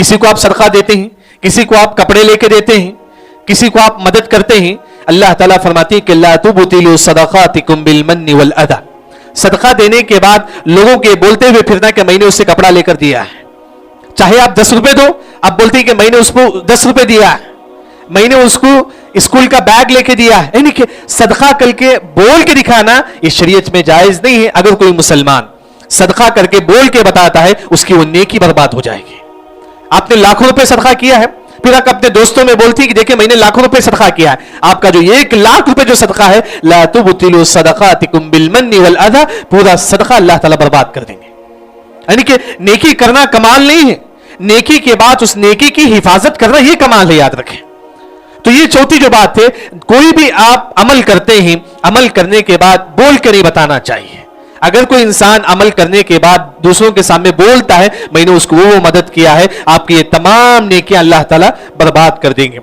کسی کو آپ صدقہ دیتے ہیں, کسی کو آپ کپڑے لے کے دیتے ہیں, کسی کو آپ مدد کرتے ہیں, اللہ تعالیٰ فرماتی ہے کہ لا تبطلوا صدقاتکم بالمن والاذى, صدقہ دینے کے بعد لوگوں کے بولتے ہوئے پھرنا کہ میں نے اسے کپڑا لے کر دیا ہے, چاہے آپ 10 روپے دو, آپ بولتے ہیں کہ میں نے اس کو 10 روپے دیا ہے, میں نے اس کو اسکول کا بیگ لے کے دیا ہے. یعنی کہ صدقہ کر کے بول کے دکھانا یہ شریعت میں جائز نہیں ہے. اگر کوئی مسلمان صدقہ کر کے بول کے بتاتا ہے اس کی وہ نیکی برباد ہو جائے گی. آپ نے لاکھوں روپے صدقہ کیا ہے, پھر آپ اپنے دوستوں میں بولتی کہ دیکھیں میں نے لاکھوں روپے صدقہ کیا ہے, آپ کا جو 1 لاکھ روپے جو صدقہ ہے لا تبطلوا صدقاتکم بالمن والاذى, پورا صدقہ اللہ تعالیٰ برباد کر دیں گے. یعنی کہ نیکی کرنا کمال نہیں ہے, نیکی کے بعد اس نیکی کی حفاظت کرنا یہ کمال ہے, یاد رکھیں. تو یہ چوتھی جو بات ہے, کوئی بھی آپ عمل کرتے ہیں, عمل کرنے کے بعد بول کے نہیں بتانا چاہیے. اگر کوئی انسان عمل کرنے کے بعد دوسروں کے سامنے بولتا ہے میں نے اس کو وہ مدد کیا ہے, آپ کی یہ تمام نیکیاں اللہ تعالیٰ برباد کر دیں گے.